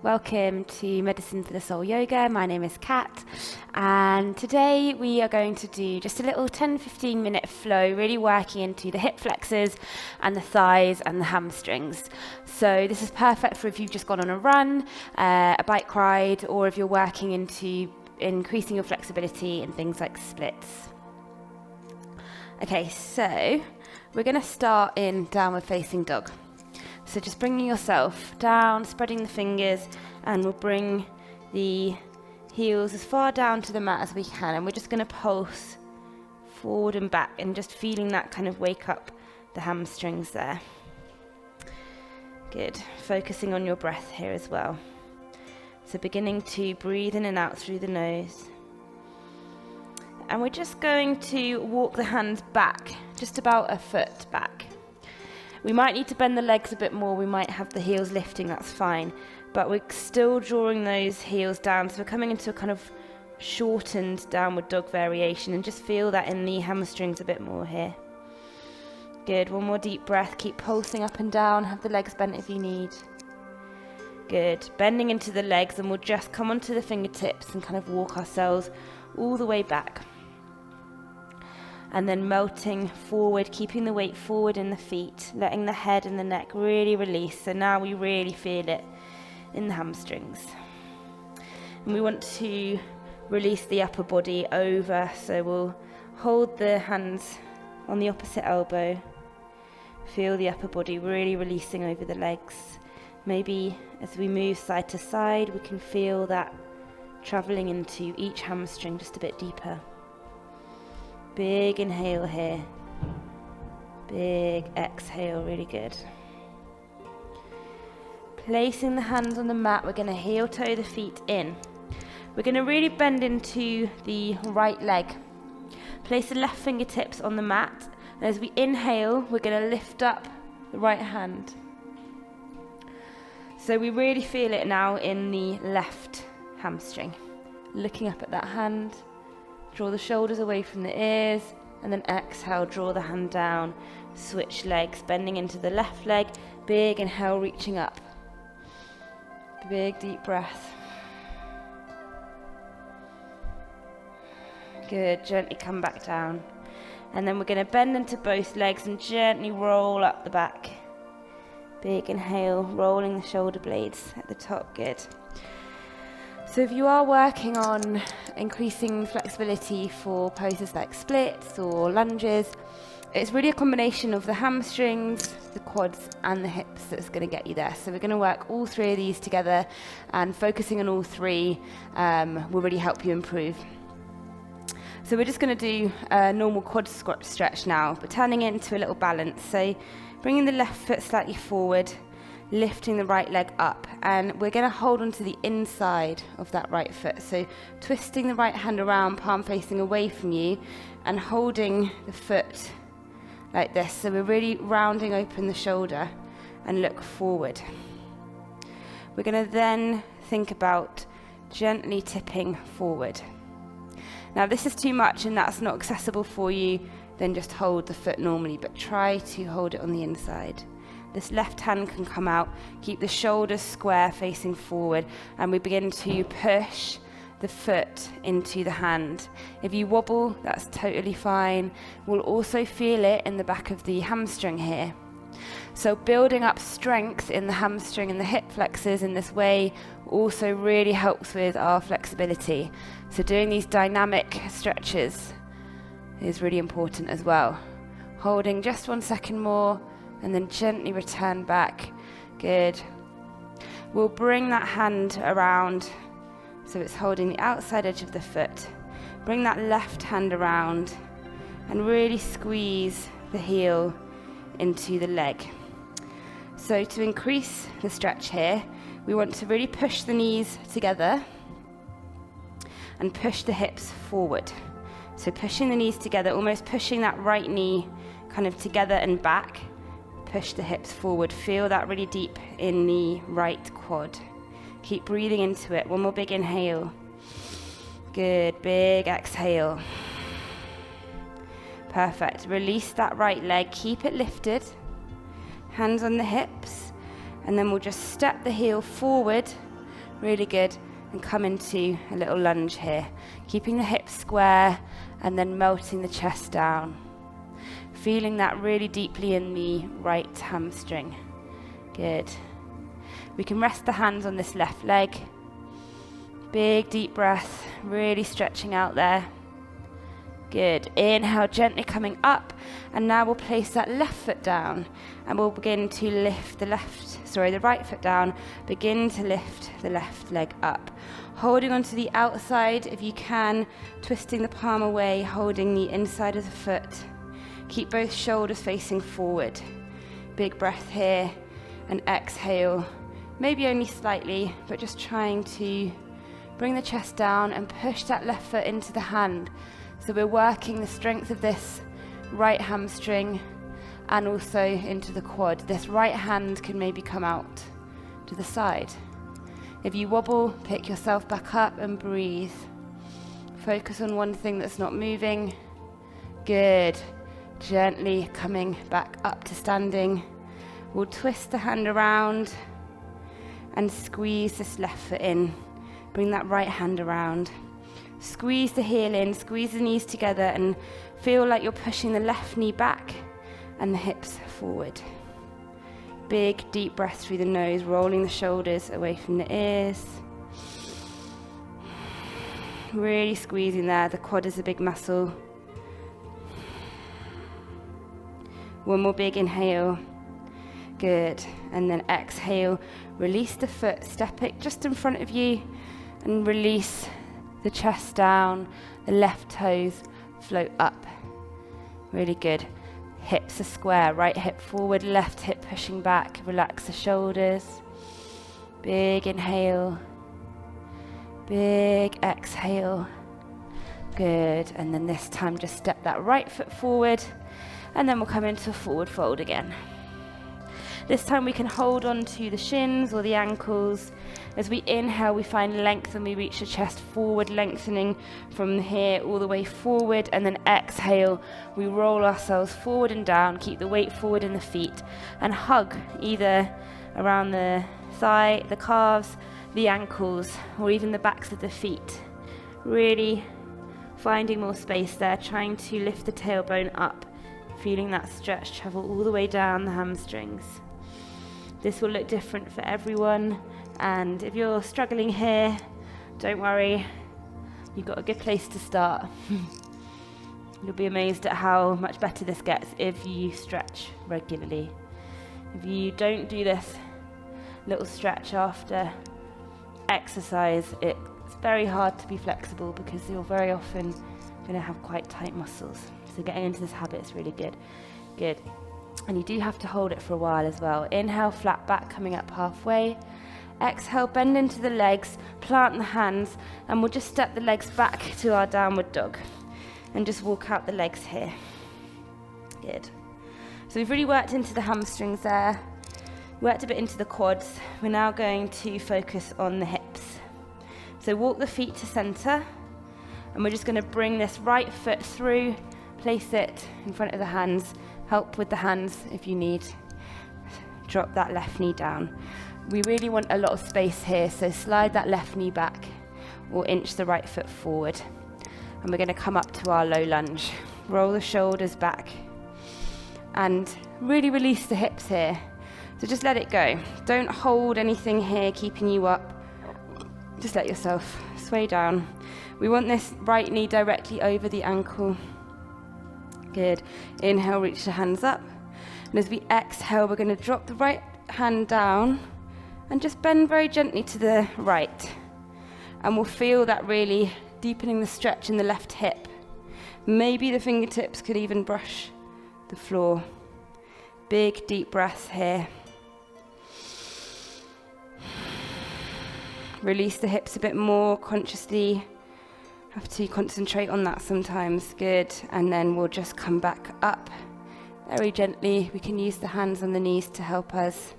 Welcome to Medicine for the Soul Yoga. My name is Kat, and today we are going to do just a little 10-15 minute flow, really working into the hip flexors and the thighs and the hamstrings. So this is perfect for if you've just gone on a run, a bike ride, or if you're working into increasing your flexibility in things like splits. Okay, so we're going to start in downward facing dog. So just bringing yourself down, spreading the fingers, and we'll bring the heels as far down to the mat as we can. And we're just going to pulse forward and back and just feeling that kind of wake up the hamstrings there. Good. Focusing on your breath here as well. So beginning to breathe in and out through the nose. And we're just going to walk the hands back, just about a foot back. We might need to bend the legs a bit more, we might have the heels lifting, that's fine. But we're still drawing those heels down, so we're coming into a kind of shortened downward dog variation, and just feel that in the hamstrings a bit more here. Good, one more deep breath, keep pulsing up and down, have the legs bent if you need. Good, bending into the legs, and we'll just come onto the fingertips and kind of walk ourselves all the way back. And then melting forward, keeping the weight forward in the feet, letting the head and the neck really release. So now we really feel it in the hamstrings. And we want to release the upper body over. So we'll hold the hands on the opposite elbow. Feel the upper body really releasing over the legs. Maybe as we move side to side, we can feel that traveling into each hamstring just a bit deeper. Big inhale here, big exhale, really good. Placing the hands on the mat, we're going to heel toe the feet in. We're going to really bend into the right leg. Place the left fingertips on the mat, and as we inhale, we're going to lift up the right hand. So we really feel it now in the left hamstring. Looking up at that hand. Draw the shoulders away from the ears, and then exhale, draw the hand down, switch legs, bending into the left leg, big inhale, reaching up. Big deep breath. Good, gently come back down. And then we're going to bend into both legs and gently roll up the back. Big inhale, rolling the shoulder blades at the top, good. So if you are working on increasing flexibility for poses like splits or lunges, it's really a combination of the hamstrings, the quads and the hips that's going to get you there. So we're going to work all three of these together, and focusing on all three will really help you improve. So we're just going to do a normal quad stretch now, but turning it into a little balance. So bringing the left foot slightly forward, lifting the right leg up, and we're going to hold onto the inside of that right foot. So twisting the right hand around, palm facing away from you, and holding the foot like this. So we're really rounding open the shoulder and look forward. We're going to then think about gently tipping forward. Now, if this is too much and that's not accessible for you, then just hold the foot normally, but try to hold it on the inside. This left hand can come out, keep the shoulders square facing forward, and we begin to push the foot into the hand. If you wobble, that's totally fine. We'll also feel it in the back of the hamstring here. So building up strength in the hamstring and the hip flexors in this way also really helps with our flexibility. So doing these dynamic stretches is really important as well. Holding just 1 second more, and then gently return back. Good. We'll bring that hand around so it's holding the outside edge of the foot. Bring that left hand around and really squeeze the heel into the leg. So to increase the stretch here, we want to really push the knees together and push the hips forward. So pushing the knees together, almost pushing that right knee kind of together and back. Push the hips forward. Feel that really deep in the right quad. Keep breathing into it. One more big inhale. Good, big exhale. Perfect. Release that right leg. Keep it lifted. Hands on the hips. And then we'll just step the heel forward Really good. And come into a little lunge here, keeping the hips square and then melting the chest down. Feeling that really deeply in the right hamstring. Good. We can rest the hands on this left leg. Big deep breath, really stretching out there. Good. Inhale, gently coming up, and now we'll place that left foot down and we'll begin to lift the right foot down, begin to lift the left leg up. Holding onto the outside if you can, twisting the palm away, holding the inside of the foot. Keep both shoulders facing forward. Big breath here, and exhale, maybe only slightly, but just trying to bring the chest down and push that left foot into the hand. So we're working the strength of this right hamstring and also into the quad. This right hand can maybe come out to the side. If you wobble, pick yourself back up and breathe. Focus on one thing that's not moving. Good. Gently coming back up to standing. We'll twist the hand around and squeeze this left foot in. Bring that right hand around. Squeeze the heel in, squeeze the knees together and feel like you're pushing the left knee back and the hips forward. Big deep breath through the nose, rolling the shoulders away from the ears. Really squeezing there, the quad is a big muscle. One more big inhale. Good. And then exhale, release the foot, step it just in front of you and release the chest down, the left toes float up. Really good. Hips are square, right hip forward, left hip pushing back. Relax the shoulders. Big inhale. Big exhale. Good. And then this time just step that right foot forward and then we'll come into a forward fold again. This time we can hold on to the shins or the ankles. As we inhale, we find length and we reach the chest forward, lengthening from here all the way forward. And then exhale, we roll ourselves forward and down, keep the weight forward in the feet and hug either around the thigh, the calves, the ankles, or even the backs of the feet. Really finding more space there, trying to lift the tailbone up, feeling that stretch travel all the way down the hamstrings. This will look different for everyone, and if you're struggling here, don't worry, you've got a good place to start. You'll be amazed at how much better this gets if you stretch regularly. If you don't do this little stretch after exercise, it's very hard to be flexible because you're very often going to have quite tight muscles. So getting into this habit is really good. Good. And you do have to hold it for a while as well. Inhale, flat back, coming up halfway. Exhale, bend into the legs, plant the hands, and we'll just step the legs back to our downward dog. And just walk out the legs here. Good. So we've really worked into the hamstrings there. Worked a bit into the quads. We're now going to focus on the hips. So walk the feet to center. And we're just going to bring this right foot through, place it in front of the hands. Help with the hands if you need. Drop that left knee down. We really want a lot of space here, so slide that left knee back or inch the right foot forward. And we're going to come up to our low lunge. Roll the shoulders back and really release the hips here. So just let it go. Don't hold anything here keeping you up. Just let yourself sway down. We want this right knee directly over the ankle. Good. Inhale, reach the hands up. And as we exhale, we're going to drop the right hand down and just bend very gently to the right. And we'll feel that really deepening the stretch in the left hip. Maybe the fingertips could even brush the floor. Big deep breath here. Release the hips a bit more consciously. Have to concentrate on that sometimes. Good. And then we'll just come back up very gently. We can use the hands on the knees to help us.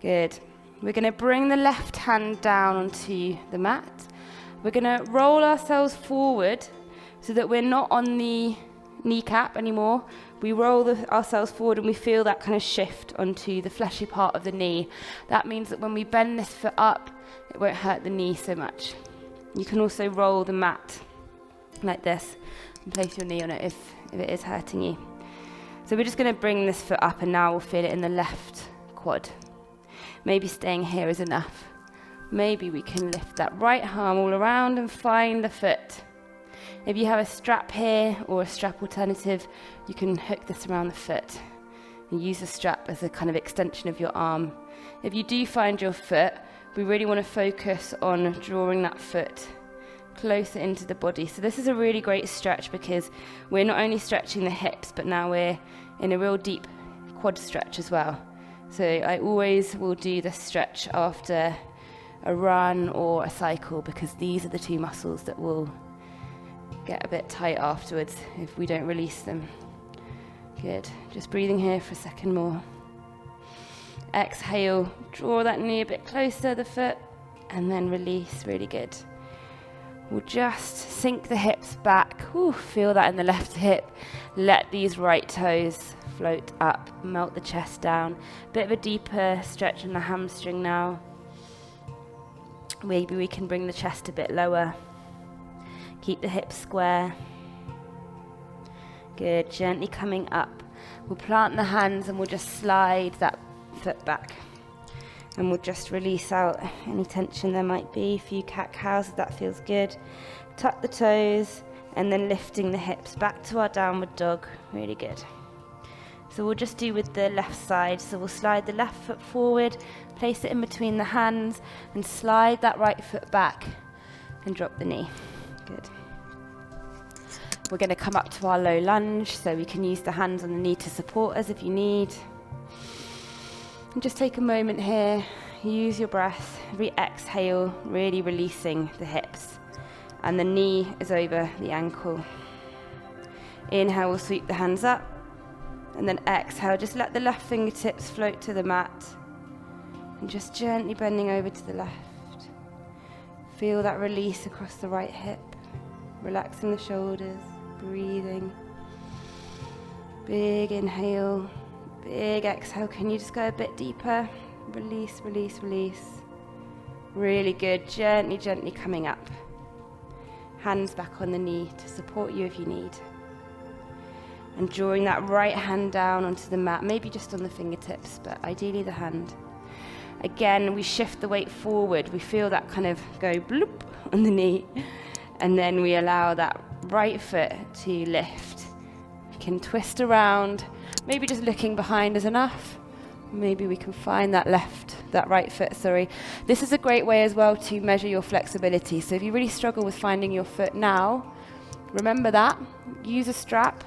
Good. We're going to bring the left hand down onto the mat. We're going to roll ourselves forward so that we're not on the kneecap anymore. we roll ourselves forward and we feel that kind of shift onto the fleshy part of the knee. That means that when we bend this foot up, it won't hurt the knee so much. You can also roll the mat like this and place your knee on it if it is hurting you. So we're just going to bring this foot up, and now we'll feel it in the left quad. Maybe staying here is enough. Maybe we can lift that right arm all around and find the foot. If you have a strap here or a strap alternative, you can hook this around the foot and use the strap as a kind of extension of your arm. If you do find your foot, we really want to focus on drawing that foot closer into the body. So this is a really great stretch because we're not only stretching the hips, but now we're in a real deep quad stretch as well. So I always will do this stretch after a run or a cycle, because these are the two muscles that will get a bit tight afterwards if we don't release them. Good. Just breathing here for a second more. Exhale, draw that knee a bit closer, the foot, and then release. Really good. We'll just sink the hips back. Ooh, feel that in the left hip. Let these right toes float up, melt the chest down. Bit of a deeper stretch in the hamstring now. Maybe we can bring the chest a bit lower. Keep the hips square. Good, gently coming up. We'll plant the hands and we'll just slide that foot back. And we'll just release out any tension there might be. A few cat-cows if that feels good. Tuck the toes and then lifting the hips back to our downward dog. Really good. So we'll just do with the left side. So we'll slide the left foot forward, place it in between the hands and slide that right foot back and drop the knee. Good. We're going to come up to our low lunge, so we can use the hands on the knee to support us if you need. And just take a moment here, use your breath, exhale, really releasing the hips. And the knee is over the ankle. Inhale, we'll sweep the hands up. And then exhale, just let the left fingertips float to the mat. And just gently bending over to the left. Feel that release across the right hip. Relaxing the shoulders, breathing. Big inhale. Big exhale. Can you just go a bit deeper? Release, release, release. Really good. Gently, gently coming up. Hands back on the knee to support you if you need. And drawing that right hand down onto the mat, maybe just on the fingertips, but ideally the hand. Again, we shift the weight forward. We feel that kind of go bloop on the knee. And then we allow that right foot to lift. We can twist around. Maybe just looking behind is enough. Maybe we can find that right foot, sorry. This is a great way as well to measure your flexibility. So if you really struggle with finding your foot now, remember that. Use a strap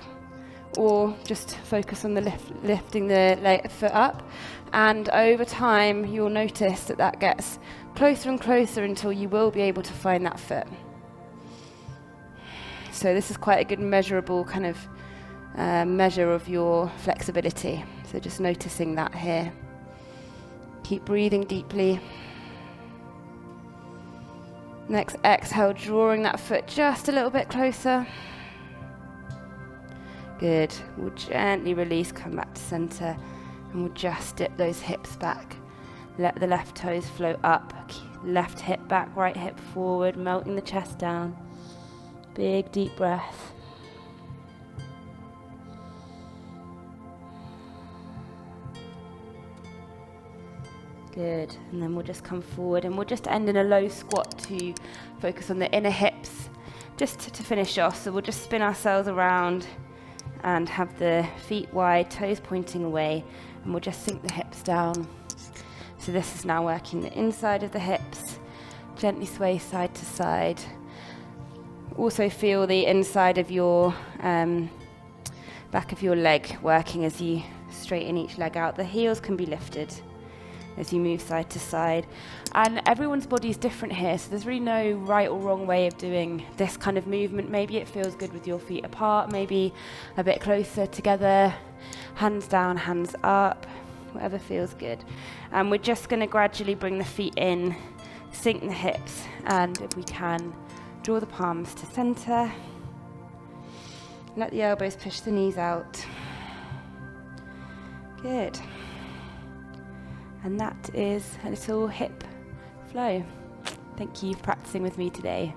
or just focus on the lifting the foot up. And over time, you'll notice that gets closer and closer until you will be able to find that foot. So this is quite a good measurable kind of measure of your flexibility. So just noticing that here. Keep breathing deeply. Next exhale, drawing that foot just a little bit closer. Good. We'll gently release, come back to center, and we'll just dip those hips back. Let the left toes float up. Left hip back, right hip forward, melting the chest down. Big deep breath. Good. And then we'll just come forward and we'll just end in a low squat to focus on the inner hips just to finish off. So we'll just spin ourselves around and have the feet wide, toes pointing away, and we'll just sink the hips down. So this is now working the inside of the hips. Gently sway side to side. Also feel the inside of your back of your leg working as you straighten each leg out. The heels can be lifted as you move side to side. And everyone's body is different here, so there's really no right or wrong way of doing this kind of movement. Maybe it feels good with your feet apart, maybe a bit closer together, hands down, hands up, whatever feels good. And we're just going to gradually bring the feet in, sink the hips, and if we can, draw the palms to center. Let the elbows push the knees out. Good. And that is a little hip flow. Thank you for practicing with me today.